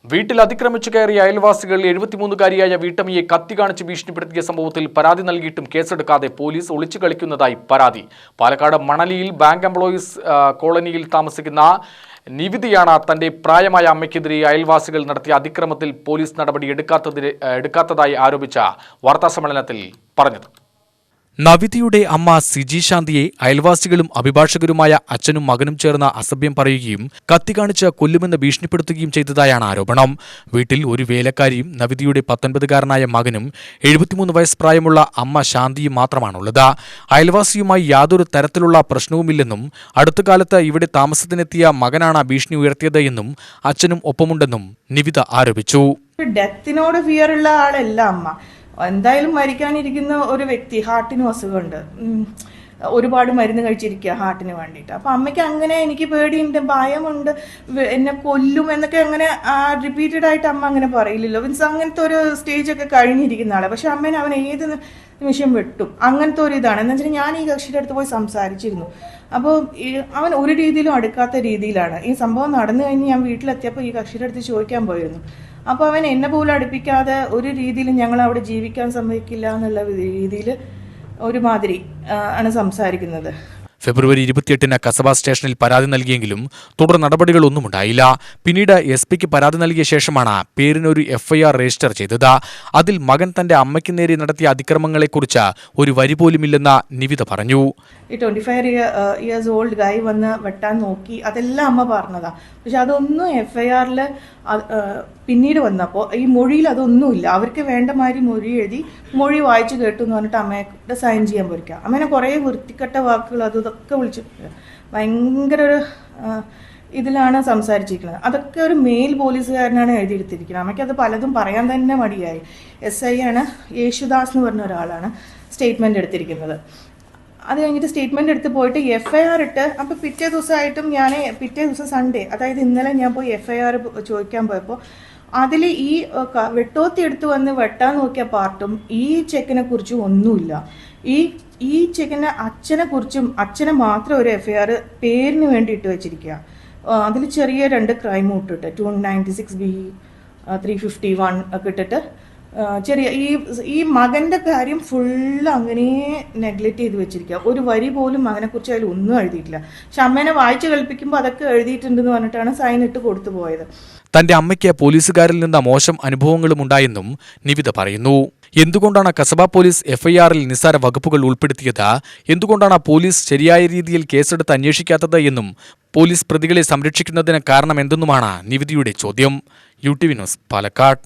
വീട്ടിൽ അതിക്രമിച്ചു കയറിയ അയൽവാസികൾ 73-കാരിയായ വീട്ടമ്മയെ കത്തി കാണിച്ച് ഭീഷണിപ്പെടുത്തിയ സംഭവത്തിൽ പരാതി നൽകിയിട്ടും കേസെടുക്കാതെ പോലീസ് ഒളിച്ചു കളിക്കുന്നതായി പരാതി. പാലക്കാട് മണലിയിൽ ബാങ്ക് എംപ്ലോയീസ് കോളനിയിൽ താമസിക്കുന്ന നിവിതയാണ് തന്റെ പ്രായമായ അമ്മയ്ക്കെതിരെ അയൽവാസികൾ നടത്തിയ അതിക്രമത്തിൽ പോലീസ് നടപടി എടുക്കാത്തതായി ആരോപിച്ച വാർത്താസമ്മേളനത്തിൽ പറഞ്ഞത്. നവിതയുടെ അമ്മ സിജി ശാന്തിയെ അയൽവാസികളും അഭിഭാഷകരുമായ അച്ഛനും മകനും ചേർന്ന് അസഭ്യം പറയുകയും കത്തി കാണിച്ച് കൊല്ലുമെന്ന് ഭീഷണിപ്പെടുത്തുകയും ചെയ്തതായാണ് ആരോപണം. വീട്ടിൽ ഒരു വേലക്കാരിയും നവിതയുടെ 19-കാരനായ മകനും 73 വയസ്സ് പ്രായമുള്ള അമ്മ ശാന്തിയും മാത്രമാണുള്ളത്. അയൽവാസിയുമായി യാതൊരു തരത്തിലുള്ള പ്രശ്നവുമില്ലെന്നും അടുത്തകാലത്ത് ഇവിടെ താമസത്തിനെത്തിയ മകനാണ് ഭീഷണി ഉയർത്തിയത് എന്നും അച്ഛനും ഒപ്പമുണ്ടെന്നും നിവിത ആരോപിച്ചു. ഡെത്തിനോട് ഫിയറുള്ള ആളല്ല അമ്മ. എന്തായാലും മരിക്കാനിരിക്കുന്ന ഒരു വ്യക്തി, ഹാർട്ടിന് അസുഖമുണ്ട്, ഒരുപാട് മരുന്ന് കഴിച്ചിരിക്കുക ഹാർട്ടിന് വേണ്ടിയിട്ട്. അപ്പം അമ്മയ്ക്ക് അങ്ങനെ എനിക്ക് പേടിയുണ്ട്, ഭയമുണ്ട്, എന്നെ കൊല്ലും എന്നൊക്കെ അങ്ങനെ റിപ്പീറ്റഡ് ആയിട്ട് അമ്മ അങ്ങനെ പറയില്ലല്ലോ. മീൻസ് അങ്ങനത്തെ ഒരു സ്റ്റേജൊക്കെ കഴിഞ്ഞിരിക്കുന്ന ആളെ. പക്ഷെ അമ്മേനെ അവൻ ഏത് നിമിഷം വെട്ടും, അങ്ങനത്തെ ഒരു ഇതാണ്. എന്ന് വെച്ചാൽ ഞാൻ ഈ കക്ഷിയുടെ അടുത്ത് പോയി സംസാരിച്ചിരുന്നു. അപ്പോൾ അവൻ ഒരു രീതിയിലും അടുക്കാത്ത രീതിയിലാണ്. ഈ സംഭവം നടന്നു കഴിഞ്ഞ് ഞാൻ വീട്ടിലെത്തിയപ്പോൾ ഈ കക്ഷിയുടെ അടുത്ത് ചോദിക്കാൻ പോയിരുന്നു. അപ്പോൾ അവൻ എന്നെ പോലും അടുപ്പിക്കാതെ ഒരു രീതിയിലും ഞങ്ങൾ അവിടെ ജീവിക്കാൻ സമ്മതിക്കില്ല എന്നുള്ള രീതിയിൽ ഒരുമാതിരി ആണ് സംസാരിക്കുന്നത്. ഫെബ്രുവരി 28-ന് കസബ സ്റ്റേഷനിൽ പരാതി നൽകിയെങ്കിലും തുടർ നടപടികളൊന്നും ഉണ്ടായില്ല. പിന്നീട് SP-ക്ക് പരാതി നൽകിയ ശേഷമാണ് പേരിനൊരു FIR രജിസ്റ്റർ ചെയ്തത്. അതിൽ മകൻ തന്റെ അമ്മയ്ക്ക് നേരെ നടത്തിയ അതിക്രമങ്ങളെക്കുറിച്ച് ഒരു വരി പോലുമില്ലെന്ന് നിവിത പറഞ്ഞു. ഈ 25 ഇയേഴ്സ് ഓൾഡ് ഗൈ വന്ന് വെട്ടാൻ നോക്കി, അതെല്ലാം അമ്മ പറഞ്ഞതാ. പക്ഷെ അതൊന്നും FIR-ൽ പിന്നീട് വന്നപ്പോൾ ഈ മൊഴിയിൽ അതൊന്നുമില്ല. അവർക്ക് വേണ്ട മാതിരി മൊഴി എഴുതി മൊഴി വായിച്ചു കേട്ടു എന്ന് പറഞ്ഞിട്ട് അമ്മയുടെ സൈൻ ചെയ്യാൻ പോയിരിക്കുക. അമ്മേനെ കുറേ വൃത്തിക്കെട്ട വാക്കുകൾ അതൊക്കെ വിളിച്ചു ഭയങ്കര ഒരു ഇതിലാണ് സംസാരിച്ചിരിക്കുന്നത്. അതൊക്കെ ഒരു മെയിൽ പോലീസുകാരനാണ് എഴുതിയെടുത്തിരിക്കുന്നത്. അമ്മയ്ക്ക് അത് പലതും പറയാൻ തന്നെ മടിയായി. SI ആണ്, യേശുദാസ് എന്ന് പറഞ്ഞ ഒരാളാണ് സ്റ്റേറ്റ്മെൻറ്റ് എടുത്തിരിക്കുന്നത്. അത് കഴിഞ്ഞിട്ട് സ്റ്റേറ്റ്മെൻറ്റ് എടുത്ത് പോയിട്ട് FIR ഇട്ട്. അപ്പോൾ പിറ്റേ ദിവസമായിട്ടും പിറ്റേ ദിവസം സൺഡേ, അതായത് ഇന്നലെ ഞാൻ പോയി FIR ചോദിക്കാൻ പോയപ്പോൾ അതിൽ ഈ വെട്ടോത്തി എടുത്ത് വന്ന് വെട്ടാൻ നോക്കിയ പാർട്ടും ഈ ചെക്കനെ കുറിച്ചും ഒന്നുമില്ല. ഈ ചെക്കനെ അച്ഛനെ മാത്രം ഒരു FIR പേരിന് വേണ്ടി ഇട്ട് വെച്ചിരിക്കുക. അതിൽ ചെറിയ 2 ക്രൈമും ഇട്ടിട്ട് 296B 351 ഒക്കെ ഇട്ടിട്ട് ചെറിയ ഈ മകൻ്റെ കാര്യം ഫുള്ള് അങ്ങനെ നെഗ്ലക്റ്റ് ചെയ്ത് വെച്ചിരിക്കുക. ഒരു വരി പോലും മകനെക്കുറിച്ച് അതിൽ ഒന്നും എഴുതിയിട്ടില്ല. പക്ഷെ അമ്മേനെ വായിച്ച് കേൾപ്പിക്കുമ്പോൾ അതൊക്കെ എഴുതിയിട്ടുണ്ടെന്ന് പറഞ്ഞിട്ടാണ് സൈൻ ഇട്ട് കൊടുത്തു പോയത്. തന്റെ അമ്മയ്ക്ക് പോലീസുകാരിൽ നിന്ന് മോശം അനുഭവങ്ങളും ഉണ്ടായെന്നും നിവിത പറയുന്നു. എന്തുകൊണ്ടാണ് കസബ പോലീസ് FIR-ൽ നിസ്സാര വകുപ്പുകൾ ഉൾപ്പെടുത്തിയത്, എന്തുകൊണ്ടാണ് പോലീസ് ശരിയായ രീതിയിൽ കേസെടുത്ത് അന്വേഷിക്കാത്തത് എന്നും പോലീസ് പ്രതികളെ സംരക്ഷിക്കുന്നതിന് കാരണം എന്തെന്നുമാണ് നിവിതയുടെ ചോദ്യം. UTV news, Palakkad.